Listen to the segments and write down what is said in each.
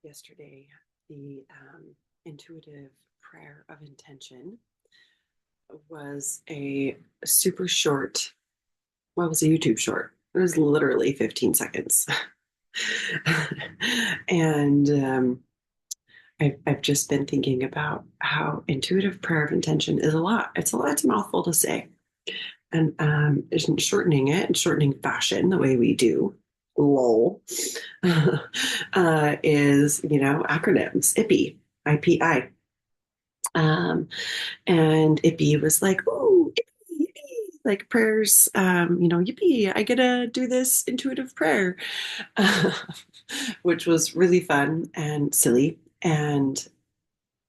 yesterday the intuitive prayer of intention was a super short, well, it was a YouTube short. It was literally 15 seconds. and I've just been thinking about how intuitive prayer of intention is a lot. It's a lot, it's a mouthful to say. And shortening it in shortening fashion, the way we do, lol, is, acronyms, IPI, IPI. Um, and Ippy was like, "Ooh, Ippy, yippee," like prayers, yippee, I get to do this intuitive prayer, uh, which was really fun and silly. And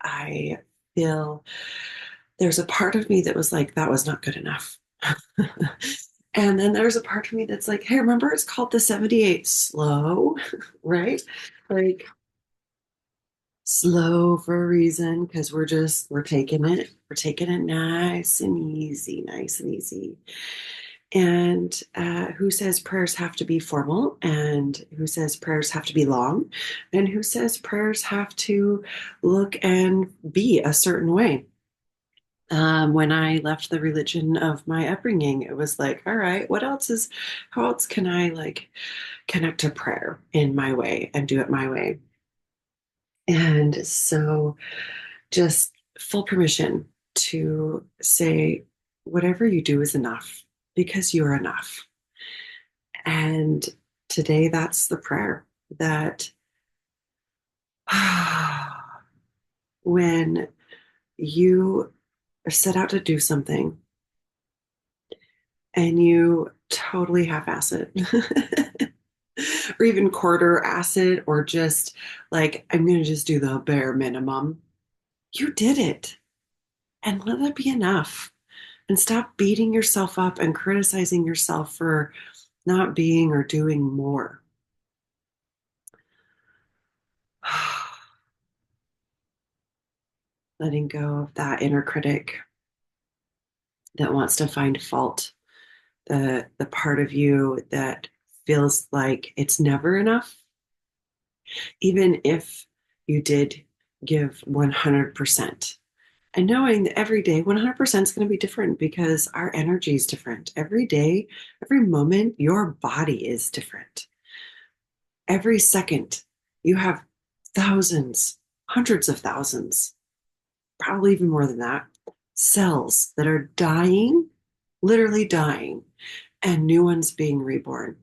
I feel there's a part of me that was like, that was not good enough. And then there's a part of me that's like, hey, remember it's called the 78 slow, right? Like slow for a reason because we're taking it nice and easy. And who says prayers have to be formal, and who says prayers have to be long, and who says prayers have to look and be a certain way. When I left the religion of my upbringing, it was like, all right, how else can I like connect to prayer in my way and do it my way? And so just full permission to say, whatever you do is enough because you're enough. And today, that's the prayer that when you set out to do something and you totally half ass it, or even quarter acid, or just like, I'm going to just do the bare minimum, you did it. And let that be enough. And stop beating yourself up and criticizing yourself for not being or doing more. Letting go of that inner critic that wants to find fault, the part of you that feels like it's never enough, even if you did give 100%. And knowing that every day 100% is going to be different because our energy is different. Every day, every moment, your body is different. Every second, you have thousands, hundreds of thousands, probably even more than that, cells that are dying, literally dying, and new ones being reborn.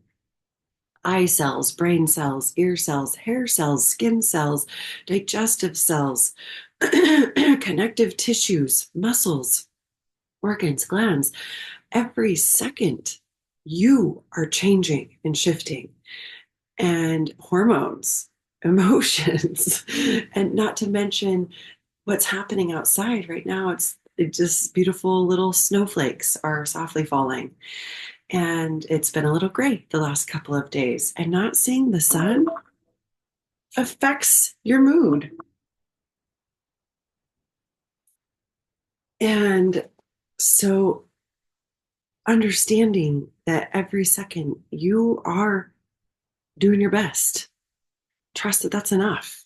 Eye cells, brain cells, ear cells, hair cells, skin cells, digestive cells, connective tissues, muscles, organs, glands. Every second, you are changing and shifting, and hormones, emotions, and not to mention what's happening outside right now. It's just beautiful little snowflakes are softly falling. And it's been a little gray the last couple of days. And not seeing the sun affects your mood. And so understanding that every second you are doing your best, trust that that's enough.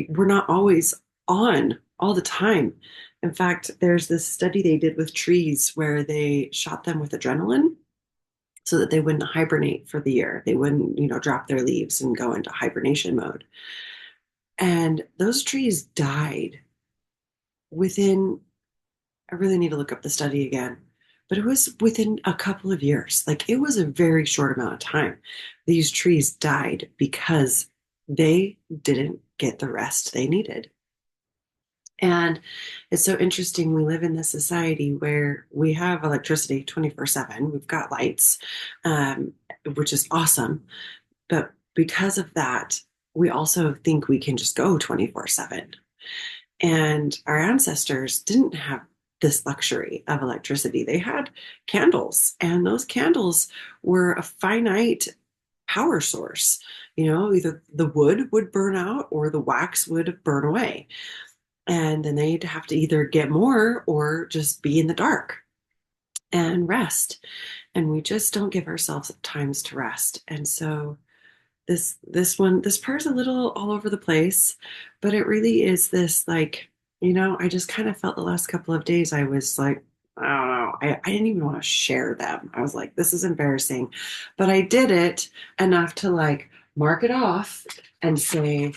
We're not always on all the time. In fact, there's this study they did with trees where they shot them with adrenaline so that they wouldn't hibernate for the year. They wouldn't, drop their leaves and go into hibernation mode. And those trees died within, I really need to look up the study again, but it was within a couple of years. Like it was a very short amount of time. These trees died because they didn't get the rest they needed. And it's so interesting. We live in this society where we have electricity 24/7. We've got lights, which is awesome. But because of that, we also think we can just go 24/7. And our ancestors didn't have this luxury of electricity. They had candles, and those candles were a finite power source. Either the wood would burn out or the wax would burn away. And then they'd have to either get more or just be in the dark and rest. And we just don't give ourselves times to rest. And so this prayer is a little all over the place, but it really is this like, I just kind of felt the last couple of days I was like, I don't know. I didn't even want to share them. I was like, this is embarrassing. But I did it enough to like mark it off and say,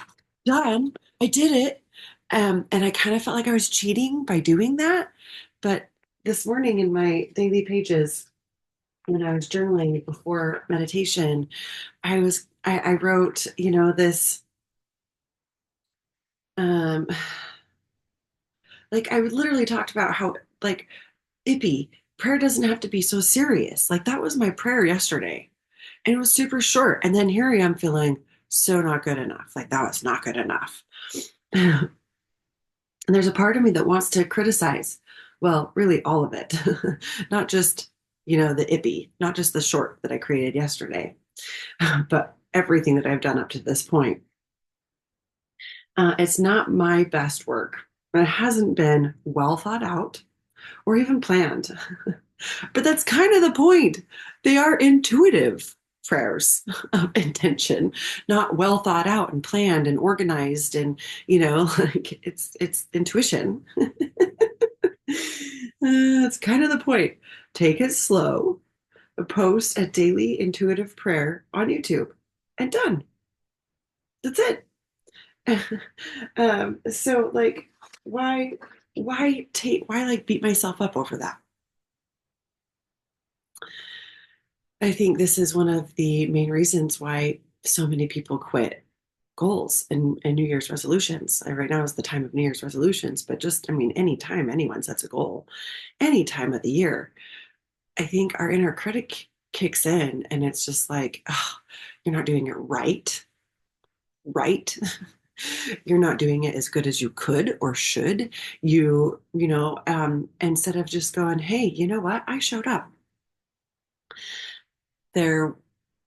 done. I did it. And I kind of felt like I was cheating by doing that. But this morning in my daily pages, when I was journaling before meditation, I wrote, this um like I literally talked about how like ippy prayer doesn't have to be so serious. Like that was my prayer yesterday. And it was super short. And then here I am feeling so not good enough. Like that was not good enough. And there's a part of me that wants to criticize, well, really all of it, not just, the ippy, not just the short that I created yesterday, but everything that I've done up to this point. It's not my best work. It hasn't been well thought out or even planned. But that's kind of the point. They are intuitive prayers of intention, not well thought out and planned and organized and, like it's intuition. That's kind of the point. Take it slow, post a daily intuitive prayer on YouTube, and done. That's it. So like why why like beat myself up over that? I think this is one of the main reasons why so many people quit goals and New Year's resolutions. Right now is the time of New Year's resolutions, but just, I mean, any time anyone sets a goal, any time of the year, I think our inner critic kicks in and it's just like, oh, you're not doing it right, right? You're not doing it as good as you could or should. Instead of just going, hey, you know what? I showed up. There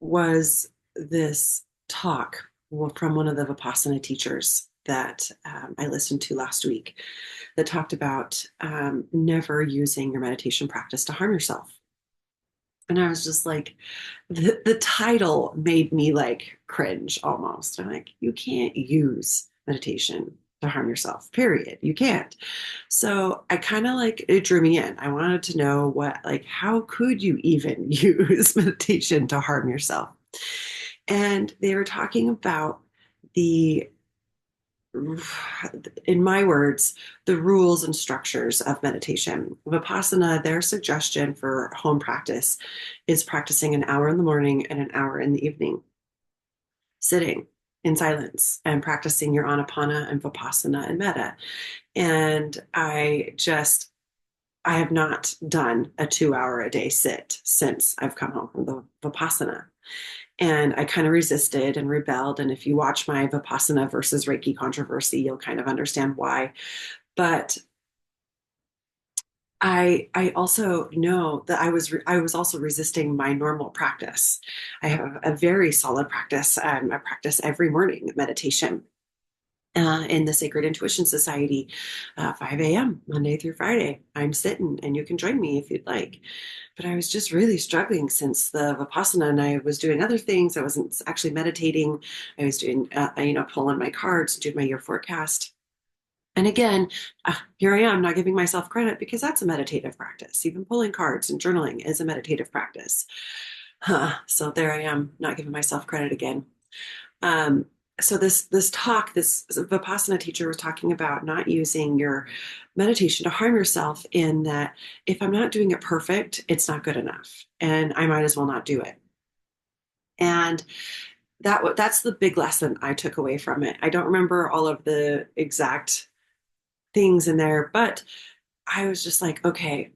was this talk from one of the Vipassana teachers that I listened to last week that talked about never using your meditation practice to harm yourself. And I was just like, the title made me like cringe almost. I'm like, you can't use meditation to harm yourself, period. You can't. So I kind of like it drew me in. I wanted to know like, how could you even use meditation to harm yourself? And they were talking about the in my words, the rules and structures of meditation. Vipassana, their suggestion for home practice is practicing an hour in the morning and an hour in the evening, sitting in silence and practicing your anapana and vipassana and metta. And I have not done a 2 hour a day sit since I've come home from the vipassana. And I kind of resisted and rebelled. And if you watch my Vipassana versus Reiki controversy, you'll kind of understand why. But I also know that I was also resisting my normal practice. I have a very solid practice. I practice every morning meditation in the Sacred Intuition Society, 5 a.m. Monday through Friday. I'm sitting, and you can join me if you'd like. But I was just really struggling since the Vipassana, and I was doing other things. I wasn't actually meditating. I was doing, pulling my cards, doing my year forecast. And again, here I am not giving myself credit because that's a meditative practice. Even pulling cards and journaling is a meditative practice. So there I am, not giving myself credit again. Um, so this Vipassana teacher was talking about not using your meditation to harm yourself in that if I'm not doing it perfect, it's not good enough. And I might as well not do it. And that's the big lesson I took away from it. I don't remember all of the exact things in there, but I was just like, okay,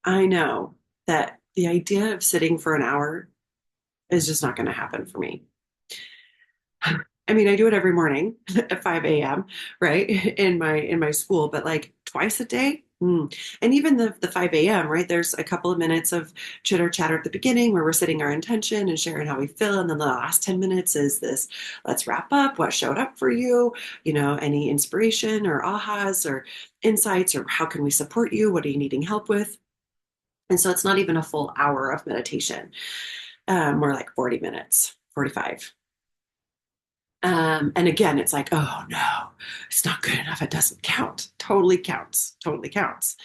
I know that the idea of sitting for an hour is just not going to happen for me. I mean, I do it every morning at 5 a.m., right? In my school, but like twice a day. And even the 5 a.m., right? There's a couple of minutes of chitter chatter at the beginning where we're setting our intention and sharing how we feel. And then the last 10 minutes is this, let's wrap up what showed up for you, any inspiration or ahas or insights, or how can we support you? What are you needing help with? And so it's not even a full hour of meditation, more like 40 minutes, 45. And again, it's like, oh no, it's not good enough. It doesn't count. Totally counts. Totally counts.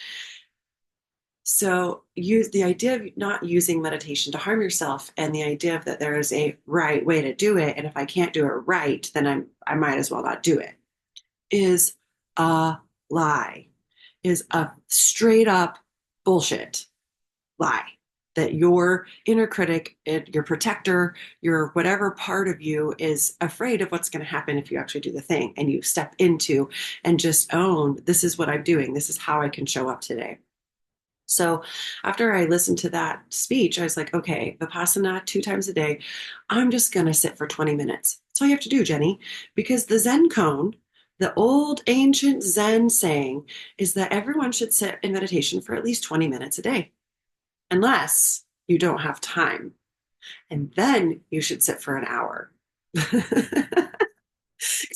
So use the idea of not using meditation to harm yourself and the idea of that there is a right way to do it. And if I can't do it right, then I might as well not do it is a lie, is a straight up bullshit lie that your inner critic, your protector, your whatever part of you is afraid of what's going to happen if you actually do the thing and you step into and just own this is what I'm doing. This is how I can show up today. So after I listened to that speech, I was like, okay, Vipassana 2 times a day. I'm just going to sit for 20 minutes. That's all you have to do, Jenny, because the Zen cone, the old ancient Zen saying is that everyone should sit in meditation for at least 20 minutes a day, unless you don't have time. And then you should sit for an hour. Because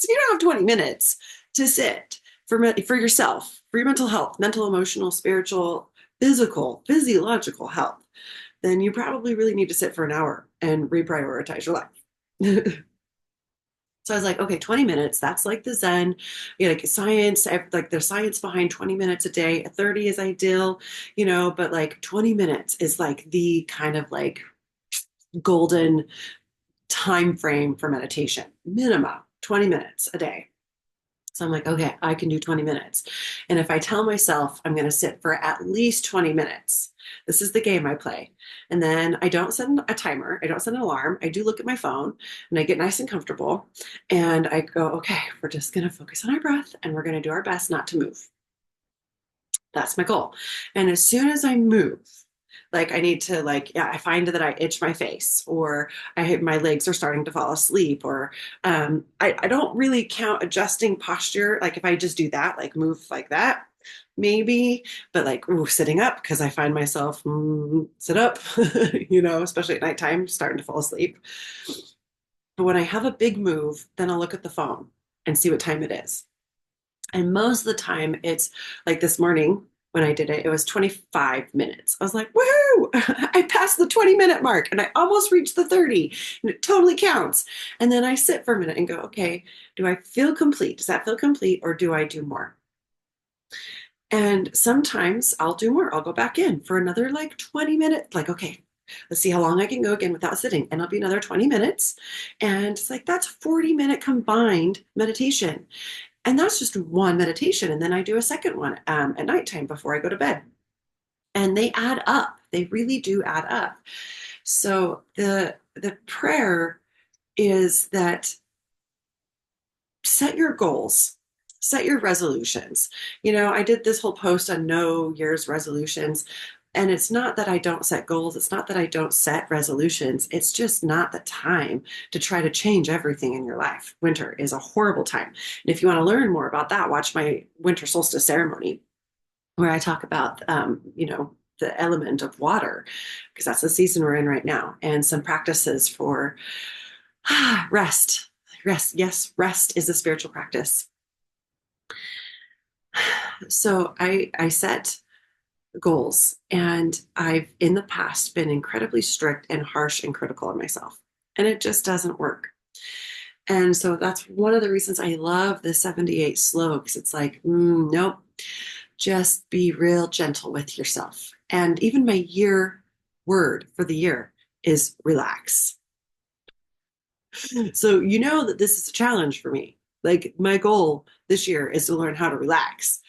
you don't have 20 minutes to sit for yourself, for your mental health, mental, emotional, spiritual, physical, physiological health, then you probably really need to sit for an hour and reprioritize your life. So I was like, okay, 20 minutes, that's like the Zen, like science, like there's science behind 20 minutes a day. 30 is ideal, but like 20 minutes is like the kind of like golden time frame for meditation, minimum 20 minutes a day. So I'm like, okay, I can do 20 minutes. And if I tell myself I'm going to sit for at least 20 minutes, this is the game I play. And then I don't set a timer, I don't set an alarm. I do look at my phone and I get nice and comfortable. And I go, okay, we're just going to focus on our breath and we're going to do our best not to move. That's my goal. And as soon as I move, like I need to I find that I itch my face or my legs are starting to fall asleep or I don't really count adjusting posture. Like if I just do that, like move like that, maybe, but like sitting up because I find myself sit up, especially at nighttime, starting to fall asleep. But when I have a big move, then I'll look at the phone and see what time it is. And most of the time, it's like this morning when I did it, it was 25 minutes. I was like, woohoo! I passed the 20-minute mark and I almost reached the 30, and it totally counts. And then I sit for a minute and go, okay, do I feel complete? Does that feel complete or do I do more? And sometimes I'll do more. I'll go back in for another like 20 minutes, like, okay, let's see how long I can go again without sitting. And it'll be another 20 minutes. And it's like, that's 40-minute combined meditation. And that's just one meditation. And then I do a second one at nighttime before I go to bed. And they add up. They really do add up. So the prayer is that set your goals, set your resolutions. I did this whole post on no year's resolutions. And it's not that I don't set goals. It's not that I don't set resolutions. It's just not the time to try to change everything in your life. Winter is a horrible time. And if you want to learn more about that, watch my winter solstice ceremony where I talk about, the element of water, because that's the season we're in right now, and some practices for rest. Rest. Yes, rest is a spiritual practice. So I set goals. And I've in the past been incredibly strict and harsh and critical of myself. And it just doesn't work. And so that's one of the reasons I love the 78 slow, because it's like, nope, just be real gentle with yourself. And even my year word for the year is relax. So you know that this is a challenge for me. Like my goal this year is to learn how to relax.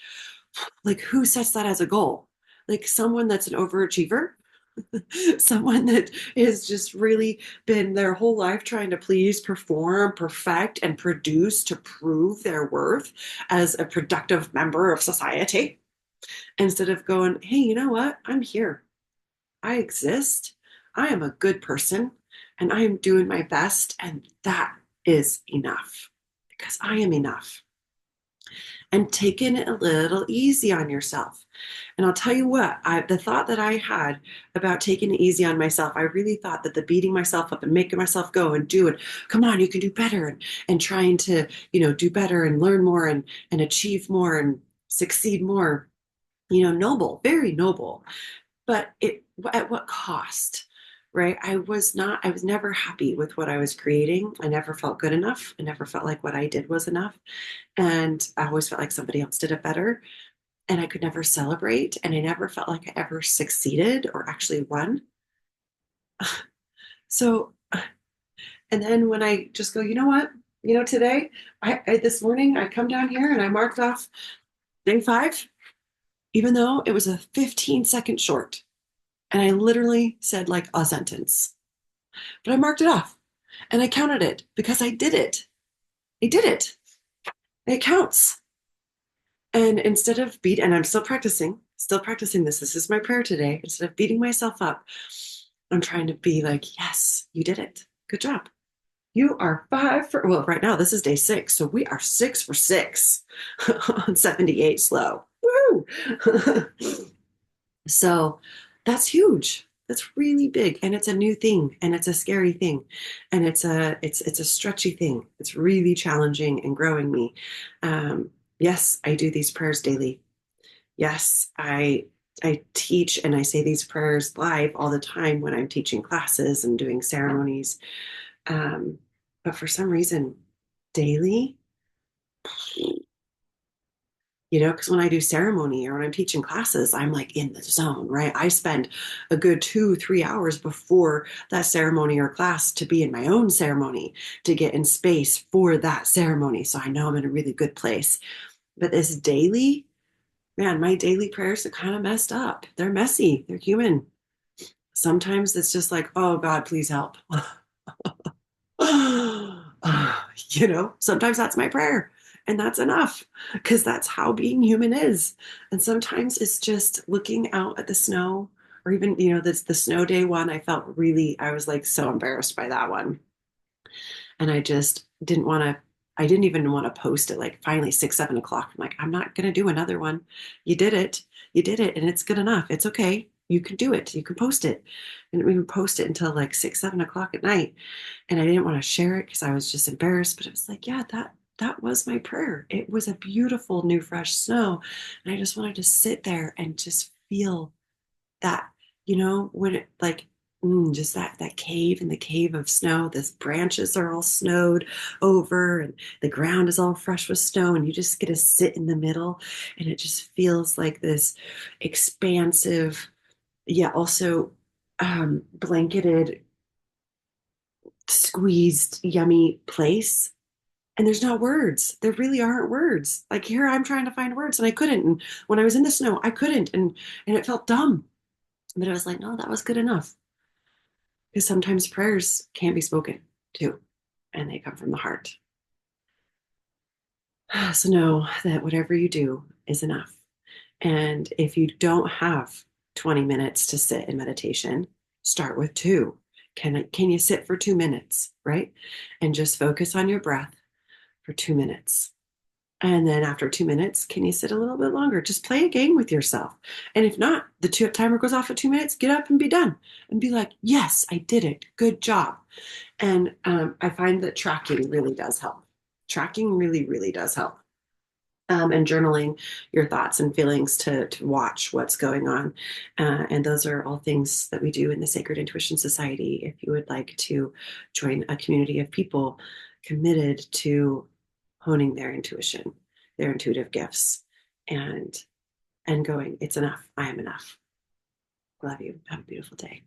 Like who sets that as a goal? Like someone that's an overachiever, someone that has just really been their whole life trying to please, perform, perfect, and produce to prove their worth as a productive member of society, instead of going, hey, you know what? I'm here. I exist. I am a good person and I am doing my best. And that is enough because I am enough. And taking it a little easy on yourself. And I'll tell you what, the thought that I had about taking it easy on myself, I really thought that the beating myself up and making myself go and do it, come on, you can do better, and trying to, do better and learn more and achieve more and succeed more, noble, very noble. But at what cost? right? I was never happy with what I was creating. I never felt good enough. I never felt like what I did was enough. And I always felt like somebody else did it better. And I could never celebrate. And I never felt like I ever succeeded or actually won. So, and then when I just go, you know what? Today, this morning, I come down here and I marked off day 5, even though it was a 15-second short. And I literally said like a sentence, but I marked it off and I counted it because I did it. I did it. It counts. And and I'm still practicing this. This is my prayer today. Instead of beating myself up, I'm trying to be like, yes, you did it. Good job. You are well, right now, this is day 6. So we are 6 for 6 on 78 slow. Woo! So that's huge. That's really big. And it's a new thing. And it's a scary thing. And it's a stretchy thing. It's really challenging and growing me. Yes, I do these prayers daily. Yes, I teach and I say these prayers live all the time when I'm teaching classes and doing ceremonies. Um, but for some reason, daily, because when I do ceremony or when I'm teaching classes, I'm like in the zone, right? I spend a good 2, 3 hours before that ceremony or class to be in my own ceremony, to get in space for that ceremony. So I know I'm in a really good place. But this daily, man, my daily prayers are kind of messed up. They're messy, they're human. Sometimes it's just like, oh God, please help. Sometimes that's my prayer and that's enough because that's how being human is. And sometimes it's just looking out at the snow or even, the snow day one. I was like so embarrassed by that one. And I didn't even want to post it like finally 6, 7 o'clock. I'm like, I'm not going to do another one. You did it. You did it. And it's good enough. It's okay. You can do it. You can post it. And we would post it until like 6, 7 o'clock at night. And I didn't want to share it because I was just embarrassed. But it was like, yeah, that was my prayer. It was a beautiful new fresh snow. And I just wanted to sit there and just feel that, when it like just that cave in the cave of snow, the branches are all snowed over and the ground is all fresh with snow, and you just get to sit in the middle, and it just feels like this expansive, yeah, also blanketed, squeezed, yummy place. And there's not words. There really aren't words. Like here I'm trying to find words and I couldn't. And when I was in the snow, I couldn't. And it felt dumb. But I was like, no, that was good enough. Because sometimes prayers can't be spoken too, and they come from the heart. So know that whatever you do is enough. And if you don't have 20 minutes to sit in meditation, start with 2. Can you sit for 2 minutes, right? And just focus on your breath for 2 minutes. And then after 2 minutes, can you sit a little bit longer? Just play a game with yourself. And if not, the timer goes off at 2 minutes, get up and be done. And be like, yes, I did it. Good job. And I find that tracking really does help. Tracking really, really does help. And journaling your thoughts and feelings to watch what's going on. And those are all things that we do in the Sacred Intuition Society. If you would like to join a community of people committed to honing their intuition, their intuitive gifts, and going, it's enough. I am enough. Love you. Have a beautiful day.